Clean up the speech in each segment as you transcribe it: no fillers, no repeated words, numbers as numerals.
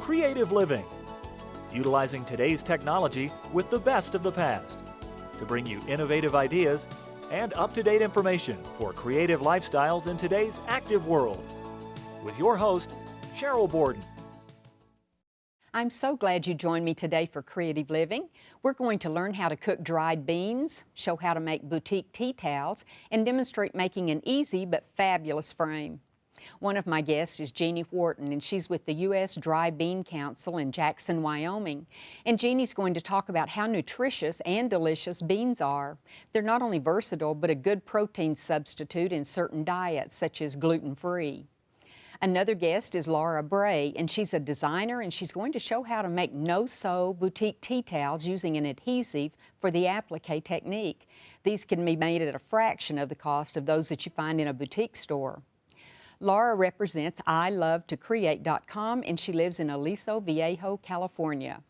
Creative Living, utilizing today's technology with the best of the past to bring you innovative ideas and up-to-date information for creative lifestyles in today's active world. With your host, Cheryl Borden. I'm so glad you joined me today for Creative Living. We're going to learn how to cook dried beans, show how to make boutique tea towels, and demonstrate making an easy but fabulous frame. One of my guests is Jeannie Wharton, and she's with the U.S. Dry Bean Council in Jackson, Wyoming. And Jeannie's going to talk about how nutritious and delicious beans are. They're not only versatile, but a good protein substitute in certain diets, such as gluten-free. Another guest is Laura Bray, and she's a designer, and she's going to show how to make no-sew boutique tea towels using an adhesive for the applique technique. These can be made at a fraction of the cost of those that you find in a boutique store. Laura represents ilovetocreate.com, and she lives in Aliso Viejo, California.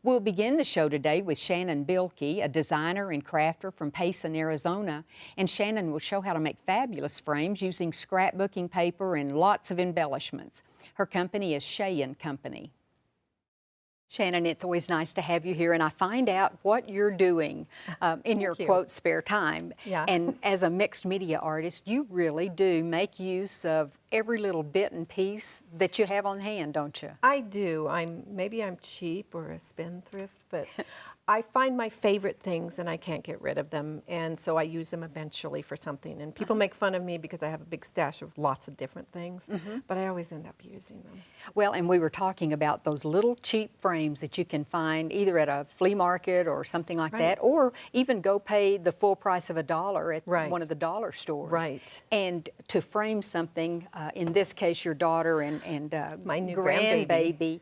We'll begin the show today with Shannon Bilkey, a designer and crafter from Payson, Arizona, and Shannon will show how to make fabulous frames using scrapbooking paper and lots of embellishments. Her company is Shea & Company. Shannon, it's always nice to have you here, and I find out what you're doing in your quote spare time. Yeah. And as a mixed media artist, you really do make use of every little bit and piece that you have on hand, don't you? I do. Maybe I'm cheap or a spendthrift, but I find my favorite things and I can't get rid of them, and so I use them eventually for something. And people make fun of me because I have a big stash of lots of different things, but I always end up using them. Well, and we were talking about those little cheap frames that you can find either at a flea market or something like that, or even go pay the full price of $1 at one of the dollar stores. Right. And to frame something, in this case your daughter and my new grandbaby,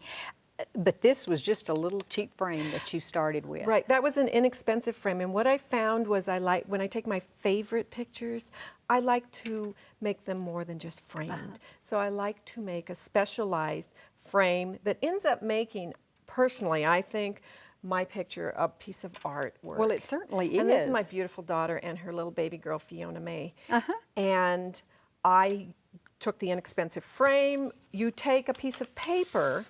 but this was just a little cheap frame that you started with. Right, that was an inexpensive frame, and what I found was when I take my favorite pictures, I like to make them more than just framed. So I like to make a specialized frame that ends up making, personally, I think, my picture a piece of artwork. Well, it certainly is. And this is my beautiful daughter and her little baby girl, Fiona May. And I took the inexpensive frame. You take a piece of paper,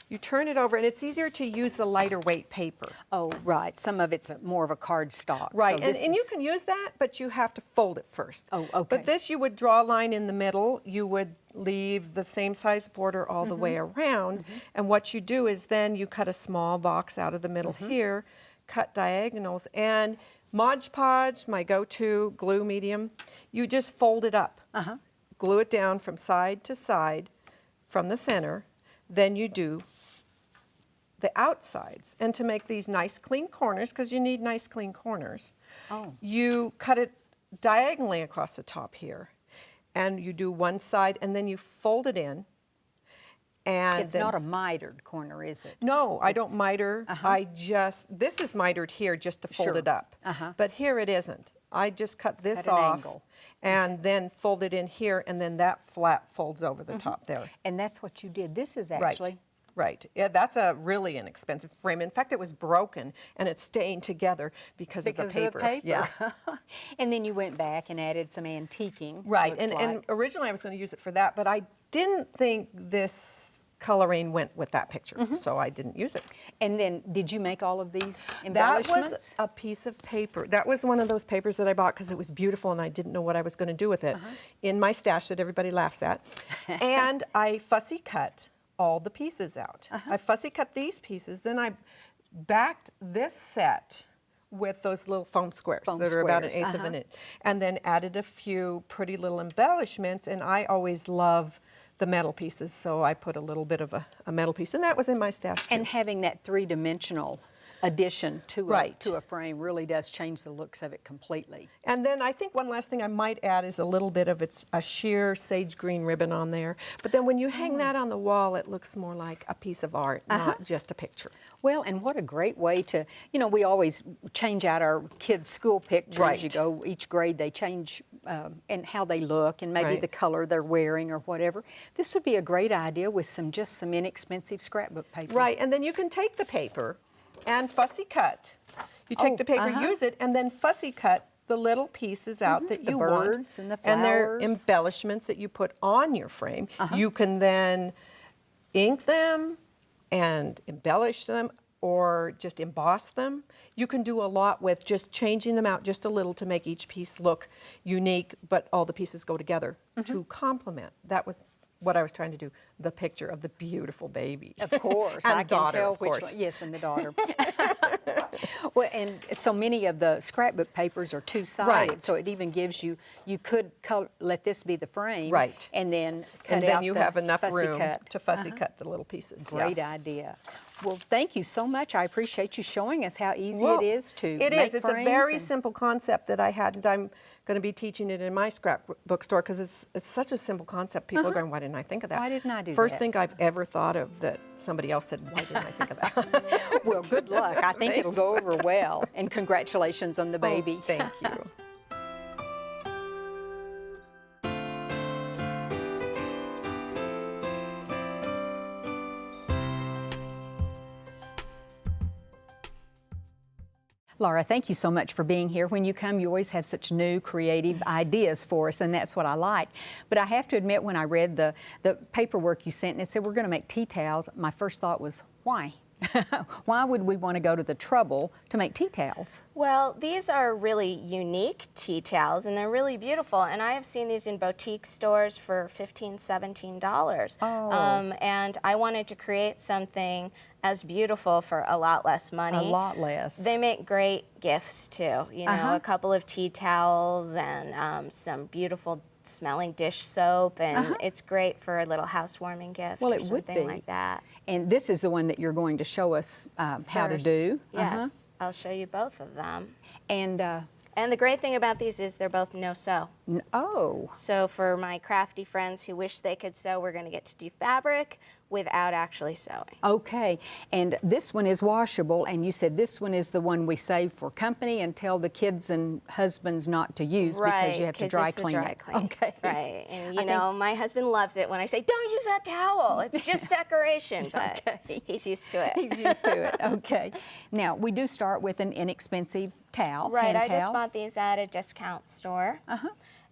you turn it over, and it's easier to use the lighter weight paper. Oh, right. Some of it's more of a cardstock. Right, So and you can use that, but you have to fold it first. Oh, okay. But this, you would draw a line in the middle. You would leave the same size border all the way around. And what you do is then you cut a small box out of the middle here, cut diagonals, and Mod Podge, my go-to glue medium, you just fold it up. Glue it down from side to side from the center. Then you do the outsides. And to make these nice clean corners, because you need nice clean corners, you cut it diagonally across the top here. And you do one side, and then you fold it in. And it's not a mitered corner, is it? No, I don't miter. This is mitered here just to fold it up. But here it isn't. I just cut this At an off angle. And then fold it in here, and then that flap folds over the top there. And that's what you did. This is actually... Right. Yeah, that's a really inexpensive frame. In fact, it was broken, and it's staying together because of the paper. Yeah. And then you went back and added some antiquing. Right, and originally I was going to use it for that, but I didn't think this coloring went with that picture, so I didn't use it. And then, did you make all of these embellishments? That was a piece of paper. That was one of those papers that I bought because it was beautiful and I didn't know what I was going to do with it in my stash that everybody laughs at. And I fussy cut all the pieces out. I fussy cut these pieces, then I backed this set with those little foam squares that are about 1/8 of an inch, and then added a few pretty little embellishments, and I always love the metal pieces, so I put a little bit of a metal piece, and that was in my stash too. And having that three-dimensional addition to a frame really does change the looks of it completely. And then I think one last thing I might add is a little bit of a sheer sage green ribbon on there. But then when you hang that on the wall, it looks more like a piece of art, not just a picture. Well, and what a great way to, you know, we always change out our kids' school pictures. Right. You go, each grade they change and how they look and maybe the color they're wearing or whatever. This would be a great idea with just some inexpensive scrapbook paper. Right, and then you can take the paper and fussy cut. You take the paper, use it, and then fussy cut the little pieces out that you want. The birds and the flowers. And their embellishments that you put on your frame. You can then ink them and embellish them or just emboss them. You can do a lot with just changing them out just a little to make each piece look unique, but all the pieces go together to complement. That was what I was trying to do, the picture of the beautiful baby. Of course, And I can daughter, tell of which course. one. Yes, and the daughter. Well, and so many of the scrapbook papers are two-sided, Right. so it even gives you, you could let this be the frame. Right. And then cut And then out you the have enough fussy room cut. to fussy cut the little pieces. Great yes. idea. Well, thank you so much. I appreciate you showing us how easy Well, it is to It make is. It's a frames very and- simple concept that I had, and I'm going to be teaching it in my scrapbook store because it's such a simple concept. People are going, why didn't I think of that? Why didn't I do First that? thing I've ever thought of that somebody else said, why didn't I think of that? Well, good luck. I think it'll go over well. And congratulations on the baby. Oh, thank you. Laura, thank you so much for being here. When you come, you always have such new, creative ideas for us, and that's what I like. But I have to admit, when I read the paperwork you sent and it said we're going to make tea towels, my first thought was, why? Why would we want to go to the trouble to make tea towels? Well, these are really unique tea towels, and they're really beautiful. And I have seen these in boutique stores for $15, $17. Oh. And I wanted to create something as beautiful for a lot less money. A lot less. They make great gifts too. You know, a couple of tea towels and some beautiful smelling dish soap, and it's great for a little housewarming gift Well, or it would something be. like that. And this is the one that you're going to show us how to First. do. Yes, I'll show you both of them. And, And the great thing about these is they're both no-sew. oh, So for my crafty friends who wish they could sew, we're going to get to do fabric without actually sewing. okay. And this one is washable, and you said this one is the one we save for company and tell the kids and husbands not to use because you have to 'cause dry it's a clean dry it. clean. Okay. Right. And I you know, my husband loves it when I say, don't use that towel. It's just decoration. But Okay. he's used to it. He's used to it. Okay. Now, we do start with an inexpensive towel. Right, hand I just towel. bought these at a discount store.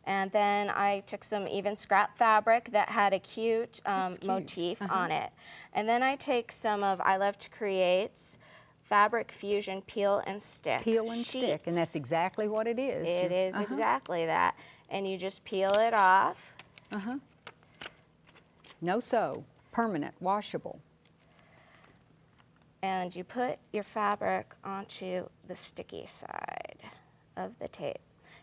And then I took some even scrap fabric that had a cute, motif on it. And then I take some of I Love to Create's Fabric Fusion Peel and Stick. Peel and stick, and that's sheets. exactly what it is. It is exactly that. And you just peel it off. No sew, permanent, washable. And you put your fabric onto the sticky side of the tape.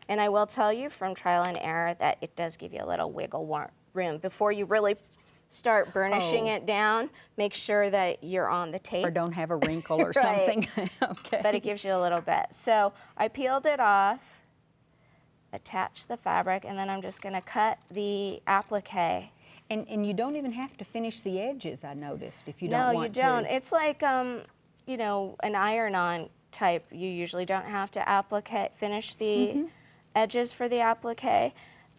And I will tell you from trial and error that it does give you a little wiggle room. Before you really start burnishing it down, make sure that you're on the tape. Or don't have a wrinkle or Right. something. Okay. But it gives you a little bit. So I peeled it off, attached the fabric, and then I'm just going to cut the applique. And you don't even have to finish the edges, I noticed, if you No, don't you want don't. to. It's like, you know, an iron-on type. You usually don't have to finish the edges for the applique.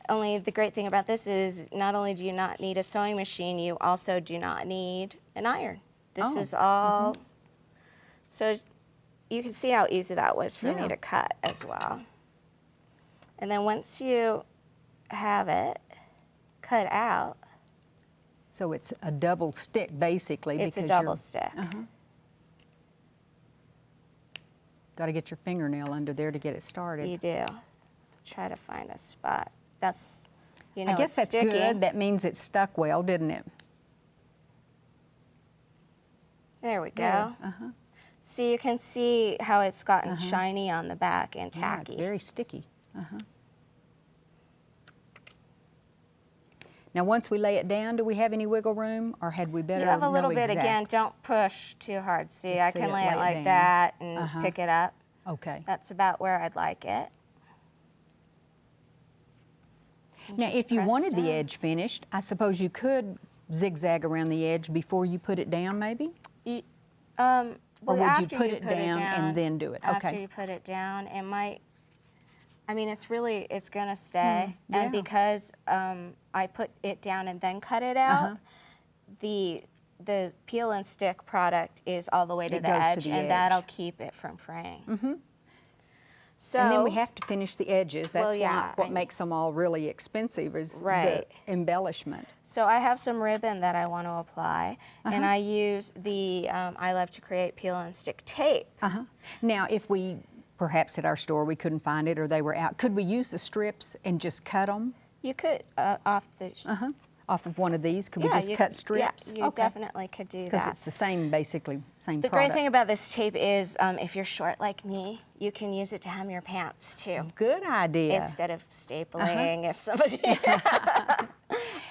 Only the great thing about this is not only do you not need a sewing machine, you also do not need an iron. This Oh, is all, so you can see how easy that was for Yeah. me to cut as well. And then once you have it cut out, So it's a double stick, basically. it's a because double you're- stick. Got to get your fingernail under there to get it started. You do. Try to find a spot. That's, you know, I guess it's that's sticky. good. That means it stuck well, didn't it? There we go. Yeah, So you can see how it's gotten shiny on the back and Yeah, tacky. it's very sticky. Now, once we lay it down, do we have any wiggle room, or had we better You have a little know bit exact? again. Don't push too hard. See, Just I see can it, lay it like down. that and pick it up. Okay. That's about where I'd like it. And Now, just if you press wanted the down. edge finished, I suppose you could zigzag around the edge before you put it down, maybe? Or Or would you after put it down and then do it? After Okay. you put it down, it might. I mean, it's going to stay, yeah. and because I put it down and then cut it out, the peel and stick product is all the way to It the goes to edge, the and edge. that'll keep it from fraying. So And then we have to finish the edges. That's Well, yeah, what makes them all really expensive is Right. the embellishment. So I have some ribbon that I want to apply, and I use the I Love to Create peel and stick tape. Now, if we, perhaps at our store we couldn't find it or they were out, could we use the strips and just cut them You could off the off of one of these? Could we just cut strips? Yeah, you definitely could do Because that. it's the same, basically, same The product. great thing about this tape is if you're short like me, you can use it to hem your pants too. Good idea. Instead of stapling if somebody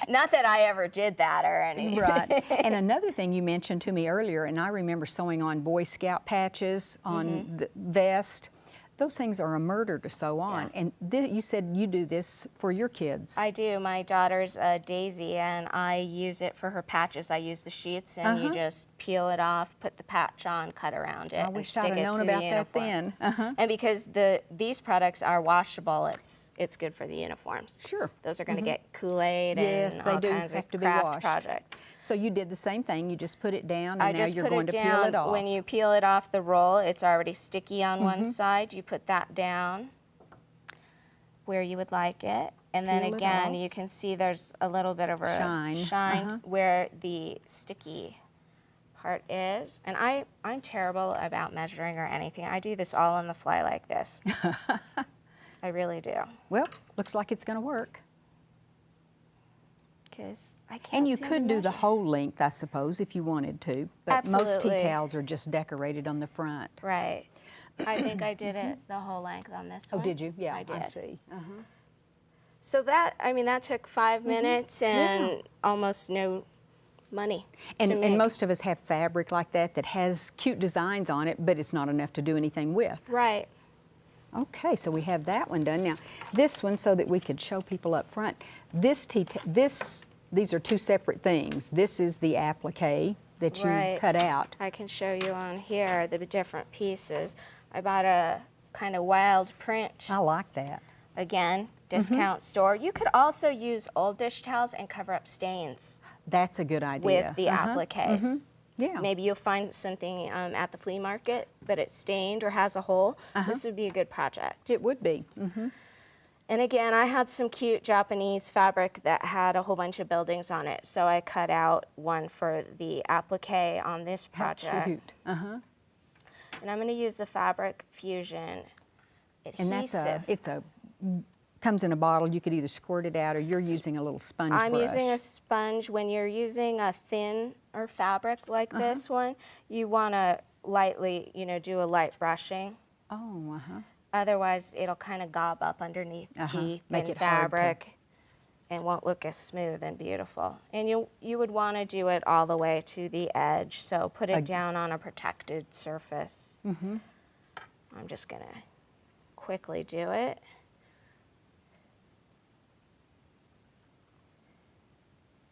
not that I ever did that or anything. Right. And another thing you mentioned to me earlier, and I remember sewing on Boy Scout patches on the vest. Those things are a murder to sew on. And you said you do this for your kids. I do. My daughter's Daisy, and I use it for her patches. I use the sheets, and you just peel it off, put the patch on, cut around it, I and wish stick I'd have it known to about the that uniform. then. And because these products are washable, it's good for the uniforms. Sure. Those are going to get Kool-Aid Yes, and they all do kinds have of to be craft washed. project. So you did the same thing. You just put it down, I and now just you're put going it to down. peel it off. When you peel it off the roll, it's already sticky on one side. You put that down where you would like it. And then Peel it again, off. you can see there's a little bit of a Shine. where the sticky part is. And I'm terrible about measuring or anything. I do this all on the fly like this. I really do. Well, looks like it's going to work. Because I can't And you seem to could do the measure. whole length, I suppose, if you wanted to. But most Absolutely. tea towels are just decorated on the front. Right. I think I did it the whole length on this Oh, one. did you? Yeah, I did. see. So that took 5 Mm-hmm. minutes and almost no money to make. And most of us have fabric like that has cute designs on it, but it's not enough to do anything with. Right. Okay, so we have that one done. Now, this one, so that we could show people up front, these are two separate things. This is the applique that you Right. cut out. I can show you on here the different pieces. I bought a kind of wild print. I like that. Again, discount store. You could also use old dish towels and cover up stains That's a good idea. with the appliques. Yeah. Maybe you'll find something at the flea market, but it's stained or has a hole. This would be a good project. It would be. And again, I had some cute Japanese fabric that had a whole bunch of buildings on it. So I cut out one for the applique on this How project. cute. And I'm going to use the Fabric Fusion And that's adhesive. comes in a bottle. You could either squirt it out or you're using a little sponge I'm brush. using a sponge. When you're using a thinner fabric like this one, you want to lightly, do a light brushing. Oh, Otherwise, it'll kind of gob up underneath the Make thin it hard to- fabric and won't look as smooth and beautiful. And you would want to do it all the way to the edge, so put it down on a protected surface. I'm just going to quickly do it.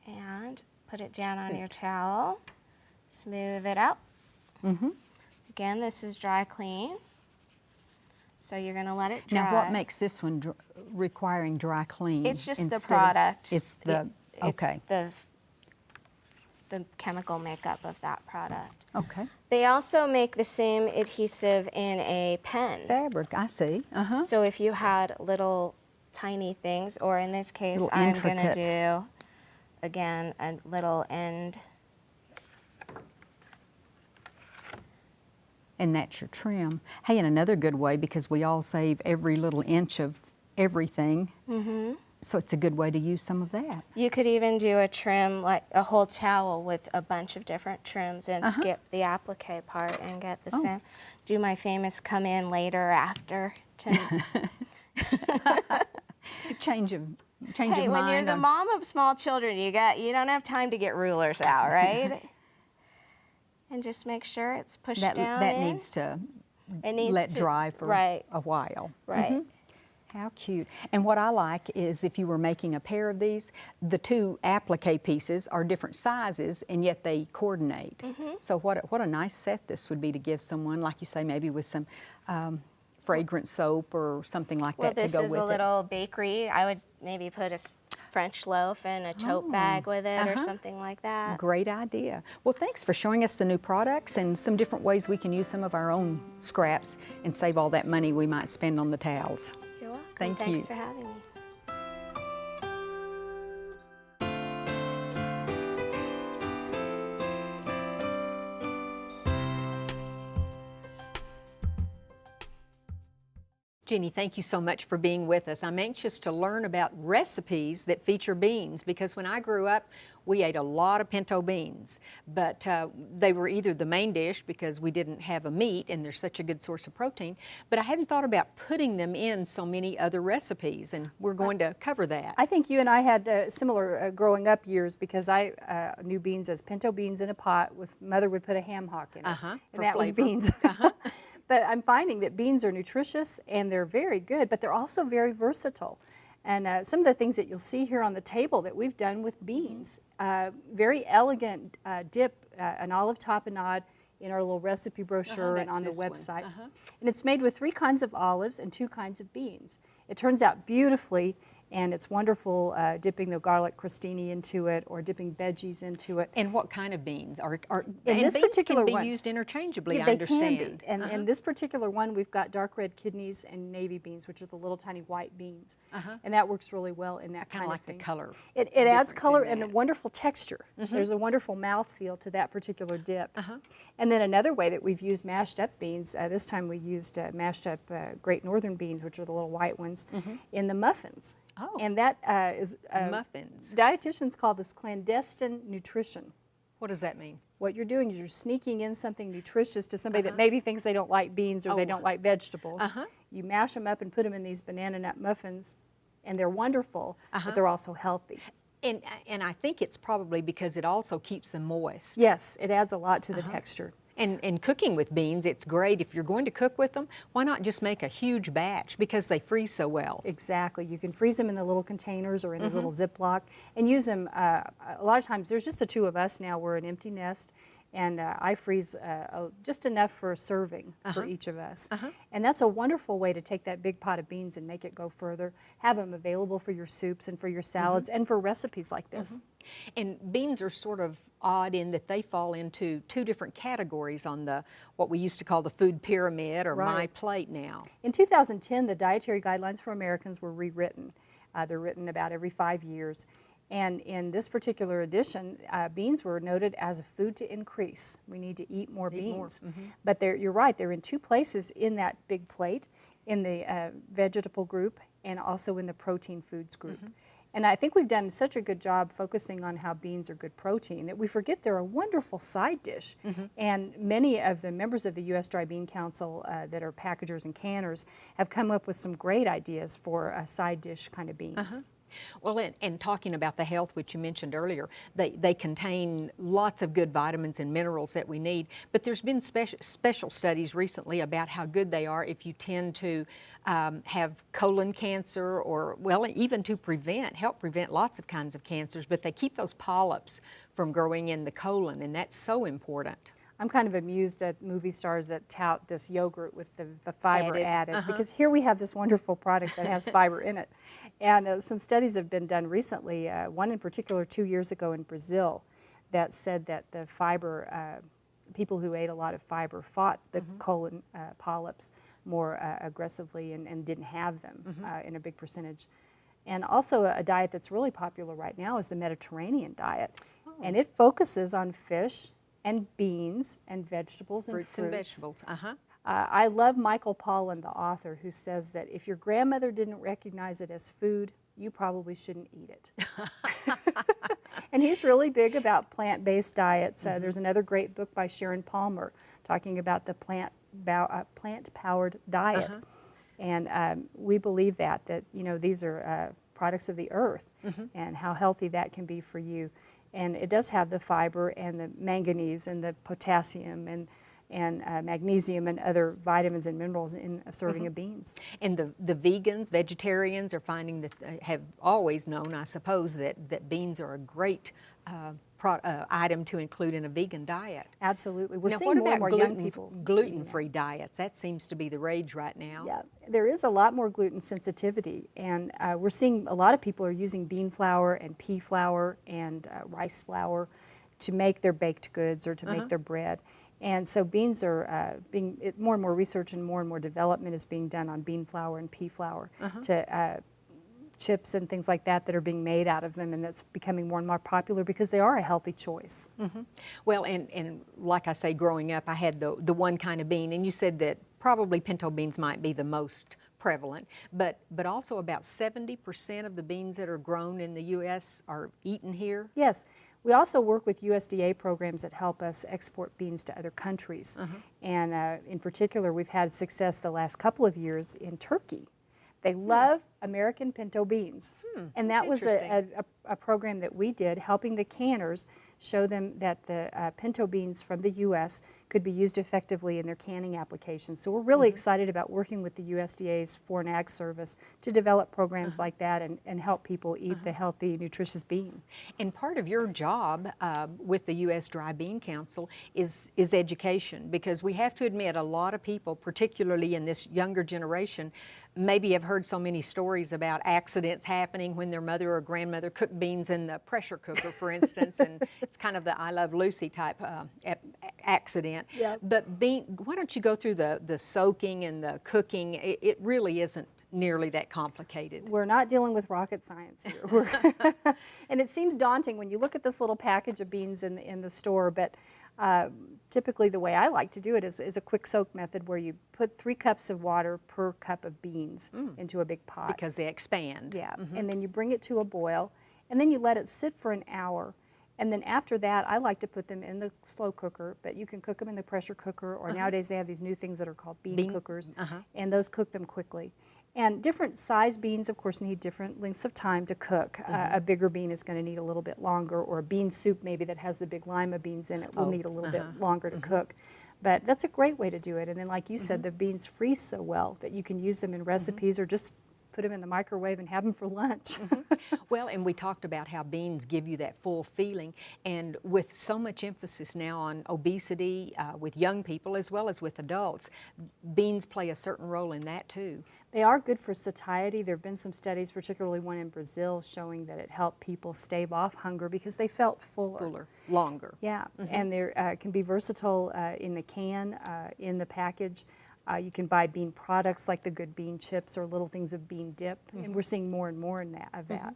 And put it down on your towel. Smooth it out. Again, this is dry clean. So you're going to let it dry. Now, what makes this one requiring dry clean? It's just the instead of- product. It's the, okay. It's the chemical makeup of that product. Okay. They also make the same adhesive in a pen. Fabric, I see. So if you had little tiny things, or in this case, Little I'm going to intricate. do, again, a little end. And that's your trim. Hey, and another good way, because we all save every little inch of everything, so it's a good way to use some of that. You could even do a trim, like a whole towel with a bunch of different trims and skip the applique part and get the same. Do my famous come in later after. Change of Hey, mind. when you're the on- mom of small children, you don't have time to get rulers out, right? And just make sure it's pushed that down that in. needs to It needs let to- dry for right, a while. right. How cute. And what I like is if you were making a pair of these, the two applique pieces are different sizes and yet they coordinate. So what a nice set this would be to give someone, like you say, maybe with some fragrance soap or something like Well, that to this go is with a it. little bakery. I would maybe put a French loaf in a tote bag with it or something like that. Great idea. Well, thanks for showing us the new products and some different ways we can use some of our own scraps and save all that money we might spend on the towels. You're welcome. Thank you. Thanks for having me. Jenny, thank you so much for being with us. I'm anxious to learn about recipes that feature beans because when I grew up, we ate a lot of pinto beans, but they were either the main dish because we didn't have a meat and they're such a good source of protein, but I hadn't thought about putting them in so many other recipes, and we're going to cover that. I think you and I had similar growing up years because I knew beans as pinto beans in a pot with mother would put a ham hock in it, for and that was flavor. beans. But I'm finding that beans are nutritious and they're very good, but they're also very versatile. And some of the things that you'll see here on the table that we've done with beans, very elegant dip, an olive tapenade in our little recipe brochure and that's on the this one. website. And it's made with 3 kinds of olives and 2 kinds of beans. It turns out beautifully, and it's wonderful dipping the garlic crostini into it or dipping veggies into it. And what kind of beans? In and this beans particular can be one, used interchangeably, Yeah, I they understand. can be. And in this particular one, we've got dark red kidneys and navy beans, which are the little tiny white beans. And that works really well in that Kind kind of of like thing. the color. It adds difference in color and a that. wonderful texture. There's a wonderful mouthfeel to that particular dip. And then another way that we've used mashed up beans, this time we used mashed up Great Northern beans, which are the little white ones, in the muffins. Oh. And that is, Muffins. dietitians call this clandestine nutrition. What does that mean? What you're doing is you're sneaking in something nutritious to somebody that maybe thinks they don't like beans or they don't like vegetables. You mash them up and put them in these banana nut muffins, and they're wonderful, but they're also healthy. And I think it's probably because it also keeps them moist. Yes, it adds a lot to the texture. And cooking with beans, it's great. If you're going to cook with them, why not just make a huge batch because they freeze so well? Exactly. You can freeze them in the little containers or in a little Ziploc and use them. A lot of times, there's just the 2 of us now. We're an empty nest. And I freeze just enough for a serving for each of us. And that's a wonderful way to take that big pot of beans and make it go further. Have them available for your soups and for your salads and for recipes like this. And beans are sort of odd in that they fall into 2 different categories on the what we used to call the food pyramid or My Plate now. In 2010, the Dietary Guidelines for Americans were rewritten. They're written about every 5 years. And in this particular edition, beans were noted as a food to increase. We need to eat more beans. But you're right, they're in 2 places in that big plate, in the vegetable group and also in the protein foods group. And I think we've done such a good job focusing on how beans are good protein that we forget they're a wonderful side dish. And many of the members of the U.S. Dry Bean Council that are packagers and canners have come up with some great ideas for a side dish kind of beans. Well, and talking about the health, which you mentioned earlier, they contain lots of good vitamins and minerals that we need, but there's been special studies recently about how good they are if you tend to have colon cancer or, well, even to help prevent lots of kinds of cancers, but they keep those polyps from growing in the colon, and that's so important. I'm kind of amused at movie stars that tout this yogurt with the fiber added because here we have this wonderful product that has fiber in it. And some studies have been done recently, one in particular 2 years ago in Brazil, that said that the fiber, people who ate a lot of fiber fought the colon polyps more aggressively and didn't have them in a big percentage. And also a diet that's really popular right now is the Mediterranean diet. And it focuses on fish and beans and vegetables and Fruits and vegetables. I love Michael Pollan, the author, who says that if your grandmother didn't recognize it as food, you probably shouldn't eat it. And he's really big about plant-based diets. There's another great book by Sharon Palmer talking about the plant-powered diet. And we believe that these are products of the earth and how healthy that can be for you. And it does have the fiber and the manganese and the potassium and and magnesium and other vitamins and minerals in a serving of beans. And the vegans, vegetarians are finding that they have always known, I suppose, that beans are a great item to include in a vegan diet. Absolutely. We're Now, seeing what more and about more young people eating that. gluten-free diets? That seems to be the rage right now. Yeah, there is a lot more gluten sensitivity, and we're seeing a lot of people are using bean flour and pea flour and rice flour to make their baked goods or to make their bread. And so beans are more and more research and more development is being done on bean flour and pea flour to chips and things like that that are being made out of them, and that's becoming more and more popular because they are a healthy choice. Well, and like I say, growing up, I had the one kind of bean, and you said that probably pinto beans might be the most prevalent, but also about 70% of the beans that are grown in the U.S. are eaten here. Yes. We also work with USDA programs that help us export beans to other countries. And in particular, we've had success the last couple of years in Turkey. They love American pinto beans. And that was a program that we did, helping the canners show them that the pinto beans from the U.S. could be used effectively in their canning applications. So we're really excited about working with the USDA's Foreign Ag Service to develop programs like that and help people eat the healthy, nutritious bean. And part of your job with the U.S. Dry Bean Council is education, because we have to admit a lot of people, particularly in this younger generation, maybe have heard so many stories about accidents happening when their mother or grandmother cooked beans in the pressure cooker, for instance, and it's kind of the I Love Lucy type accident. Yep. But why don't you go through the soaking and the cooking? It really isn't nearly that complicated. We're not dealing with rocket science here. And it seems daunting when you look at this little package of beans in the store, but typically the way I like to do it is a quick soak method where you put 3 cups of water per cup of beans into a big pot. Because they expand. Yeah, and then you bring it to a boil, and then you let it sit for an hour. And then after that, I like to put them in the slow cooker, but you can cook them in the pressure cooker, or nowadays they have these new things that are called bean cookers, and those cook them quickly. And different size beans, of course, need different lengths of time to cook. A bigger bean is going to need a little bit longer, or a bean soup maybe that has the big lima beans in it will need a little bit longer to cook. But that's a great way to do it. And then like you said, the beans freeze so well that you can use them in recipes or just put them in the microwave and have them for lunch. Well, and we talked about how beans give you that full feeling, and with so much emphasis now on obesity with young people as well as with adults, beans play a certain role in that too. They are good for satiety. There have been some studies, particularly one in Brazil, showing that it helped people stave off hunger because they felt fuller. Longer. Yeah, and they can be versatile in the can, in the package. You can buy bean products like the Good Bean chips or little things of bean dip, and we're seeing more and more of that.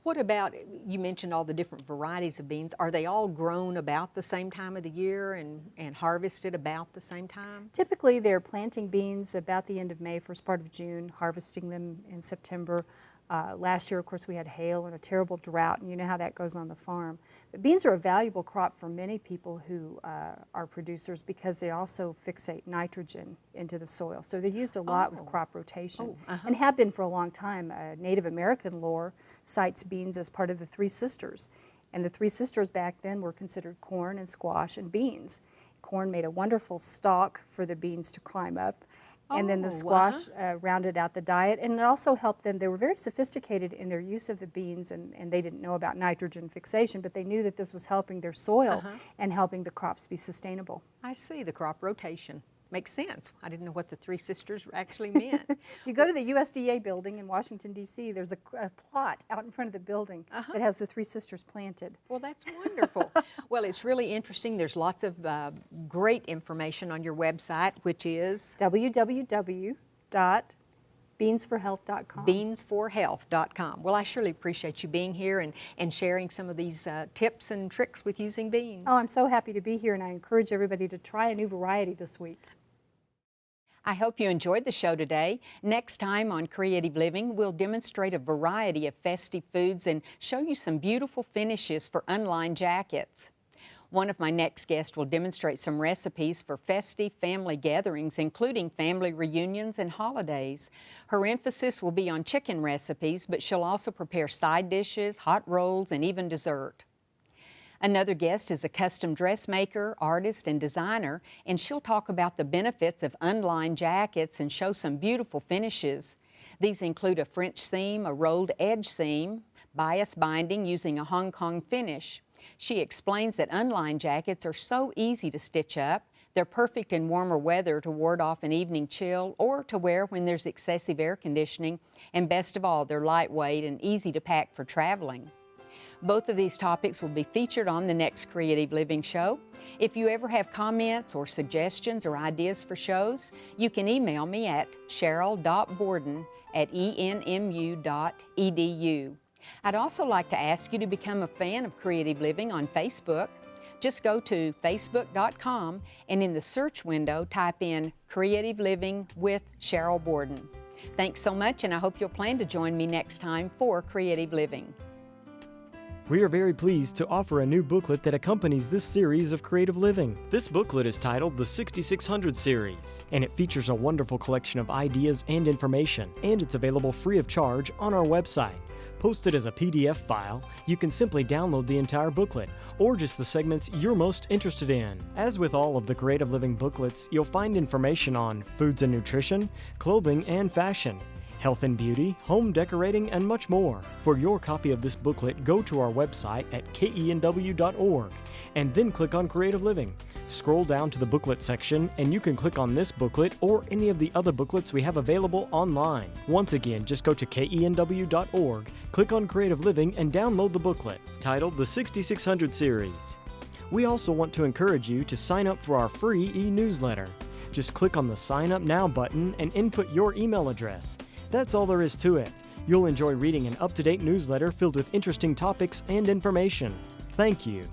What about, you mentioned all the different varieties of beans. Are they all grown about the same time of the year and harvested about the same time? Typically, they're planting beans about the end of May, first part of June, harvesting them in September. Last year, of course, we had hail and a terrible drought, and you know how that goes on the farm. But beans are a valuable crop for many people who are producers because they also fixate nitrogen into the soil. So they're used a lot with crop rotation and have been for a long time. Native American lore cites beans as part of the Three Sisters. And the Three Sisters back then were considered corn and squash and beans. Corn made a wonderful stalk for the beans to climb up. And then the squash rounded out the diet, and it also helped them. They were very sophisticated in their use of the beans, and they didn't know about nitrogen fixation, but they knew that this was helping their soil and helping the crops be sustainable. I see, the crop rotation. Makes sense. I didn't know what the Three Sisters actually meant. If you go to the USDA building in Washington, D.C., there's a plot out in front of the building that has the Three Sisters planted. Well, that's wonderful. Well, it's really interesting. There's lots of great information on your website, which is www.beansforhealth.com. beansforhealth.com. Well, I surely appreciate you being here and sharing some of these tips and tricks with using beans. Oh, I'm so happy to be here, and I encourage everybody to try a new variety this week. I hope you enjoyed the show today. Next time on Creative Living, we'll demonstrate a variety of festive foods and show you some beautiful finishes for unlined jackets. One of my next guests will demonstrate some recipes for festive family gatherings, including family reunions and holidays. Her emphasis will be on chicken recipes, but she'll also prepare side dishes, hot rolls, and even dessert. Another guest is a custom dressmaker, artist, and designer, and she'll talk about the benefits of unlined jackets and show some beautiful finishes. These include a French seam, a rolled edge seam, bias binding using a Hong Kong finish. She explains that unlined jackets are so easy to stitch up. They're perfect in warmer weather to ward off an evening chill or to wear when there's excessive air conditioning. And best of all, they're lightweight and easy to pack for traveling. Both of these topics will be featured on the next Creative Living show. If you ever have comments or suggestions or ideas for shows, you can email me at cheryl.borden@enmu.edu. I'd also like to ask you to become a fan of Creative Living on Facebook. Just go to facebook.com and in the search window type in Creative Living with Cheryl Borden. Thanks so much, and I hope you'll plan to join me next time for Creative Living. We are very pleased to offer a new booklet that accompanies this series of Creative Living. This booklet is titled the 6600 Series, and it features a wonderful collection of ideas and information, and it's available free of charge on our website. Posted as a PDF file, you can simply download the entire booklet, or just the segments you're most interested in. As with all of the Creative Living booklets, you'll find information on foods and nutrition, clothing and fashion, health and beauty, home decorating, and much more. For your copy of this booklet, go to our website at kenw.org and then click on Creative Living. Scroll down to the booklet section and you can click on this booklet or any of the other booklets we have available online. Once again, just go to kenw.org, click on Creative Living, and download the booklet titled the 6600 Series. We also want to encourage you to sign up for our free e-newsletter. Just click on the Sign Up Now button and input your email address. That's all there is to it. You'll enjoy reading an up-to-date newsletter filled with interesting topics and information. Thank you.